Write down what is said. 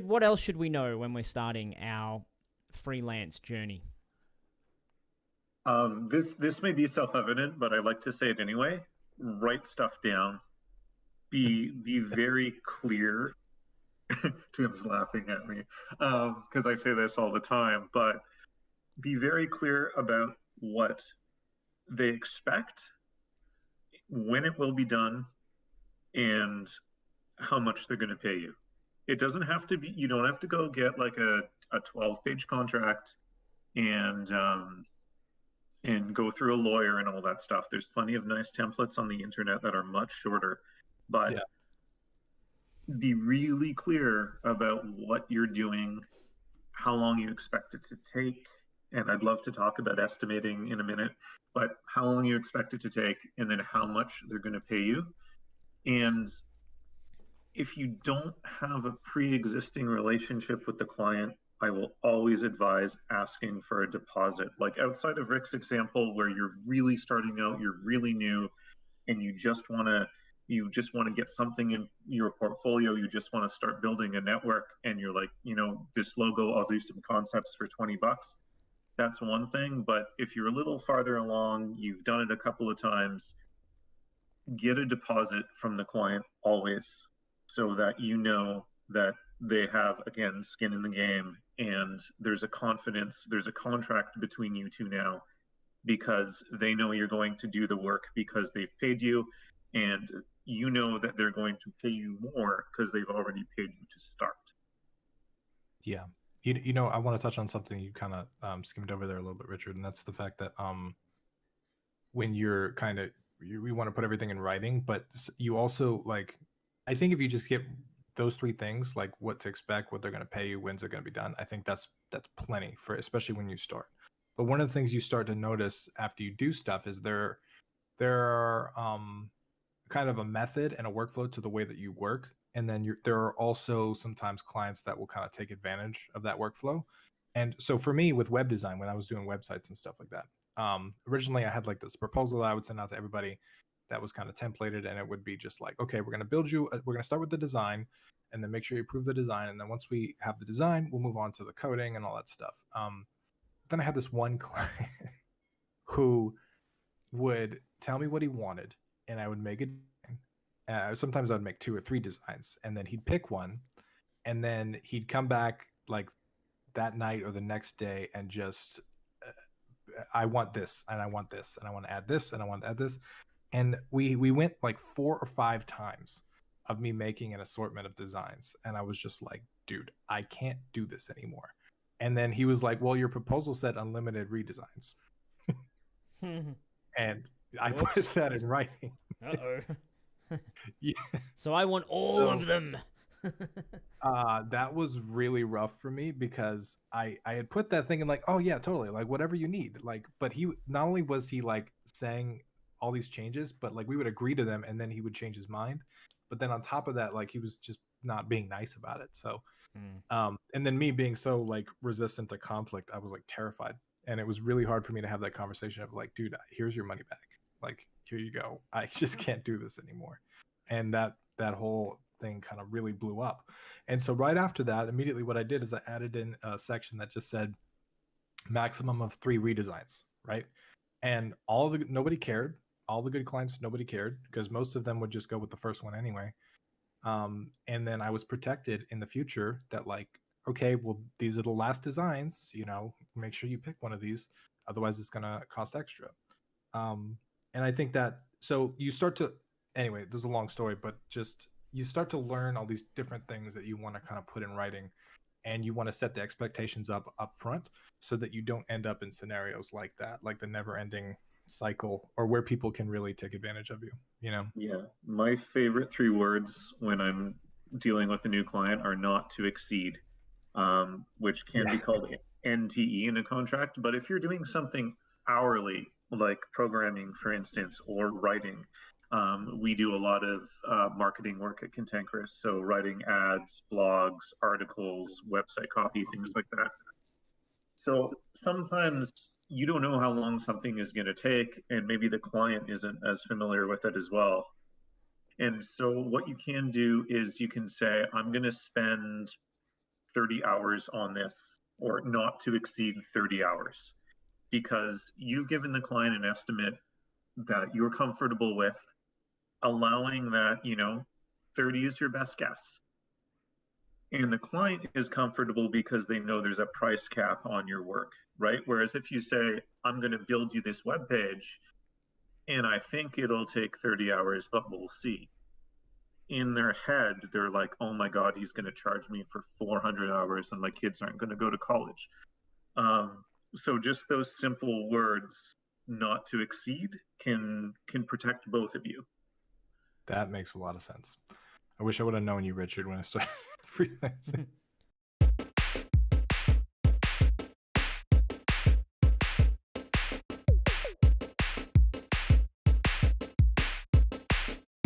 What else should we know when we're starting our freelance journey? This may be self-evident, but I like to say it anyway. Write stuff down. Be very clear. Tim's laughing at me because I say this all the time, but be very clear about what they expect, when it will be done, and how much they're going to pay you. It doesn't have to be, you don't have to go get like a 12-page contract and go through a lawyer and all that stuff. There's plenty of nice templates on the internet that are much shorter, but Yeah. be really clear about what you're doing, how long you expect it to take. And I'd love to talk about estimating in a minute, but how long you expect it to take, and then how much they're going to pay you. And if you don't have a pre-existing relationship with the client, I will always advise asking for a deposit. Like outside of Rick's example, where you're really starting out, you're really new, and you just want to get something in your portfolio, you just want to start building a network, and you're like, this logo, I'll do some concepts for $20. That's one thing. But if you're a little farther along, you've done it a couple of times, get a deposit from the client always, so that you know that they have, again, skin in the game, and there's a confidence, there's a contract between you two now, because they know you're going to do the work because they've paid you, and you know that they're going to pay you more because they've already paid you to start. Yeah. I want to touch on something you kind of skimmed over there a little bit, Richard, and that's the fact that when you're kind of we want to put everything in writing, but you also I think if you just get those three things, like what to expect, what they're going to pay you, when's it going to be done, I think that's plenty for, especially when you start. But one of the things you start to notice after you do stuff is there are kind of a method and a workflow to the way that you work. And then there are also sometimes clients that will kind of take advantage of that workflow. And so for me with web design, when I was doing websites and stuff like that, originally I had like this proposal that I would send out to everybody that was kind of templated, and it would be just like, okay, we're going to start with the design, and then make sure you approve the design. And then once we have the design, we'll move on to the coding and all that stuff. Then I had this one client who would tell me what he wanted, and I would make it. Sometimes I'd make 2 or 3 designs, and then he'd pick one, and then he'd come back like that night or the next day and just, I want this, and I want this, and I want to add this, and I want to add this. And we went like 4 or 5 times of me making an assortment of designs, and I was just like, dude, I can't do this anymore. And then he was like, well, your proposal said unlimited redesigns. And I put that in writing. Uh-oh. Yeah. So I want all of them. That was really rough for me, because I had put that thing in like, oh yeah, totally, like whatever you need. Like, but he not only was he like saying all these changes, but like we would agree to them and then he would change his mind. But then on top of that, like he was just not being nice about it. So and then me being so like resistant to conflict, I was like terrified. And it was really hard for me to have that conversation of like, dude, here's your money back. Like, here you go. I just can't do this anymore. And that whole thing kind of really blew up. And so right after that, immediately what I did is I added in a section that just said maximum of 3 redesigns, right? And nobody cared. All the good clients, nobody cared, because most of them would just go with the first one anyway. And then I was protected in the future that like, okay, well, these are the last designs, make sure you pick one of these. Otherwise it's going to cost extra. And I think that, so you start to, anyway, there's a long story, but just you start to learn all these different things that you want to kind of put in writing, and you want to set the expectations up front so that you don't end up in scenarios like that, like the never ending cycle, or where people can really take advantage of you, Yeah, my favorite 3 words when I'm dealing with a new client are not to exceed, which can be called NTE in a contract. But if you're doing something hourly, like programming, for instance, or writing, we do a lot of marketing work at Cantankerous, so writing ads, blogs, articles, website copy, things like that. So sometimes you don't know how long something is going to take, and maybe the client isn't as familiar with it as well. And so what you can do is you can say, I'm going to spend 30 hours on this, or not to exceed 30 hours, because you've given the client an estimate that you're comfortable with, allowing that, 30 is your best guess. And the client is comfortable because they know there's a price cap on your work, right? Whereas if you say, I'm going to build you this web page and I think it'll take 30 hours, but we'll see. In their head, they're like, oh my God, he's going to charge me for 400 hours and my kids aren't going to go to college. So just those simple words, not to exceed, can protect both of you. That makes a lot of sense. I wish I would have known you, Richard, when I started freelancing.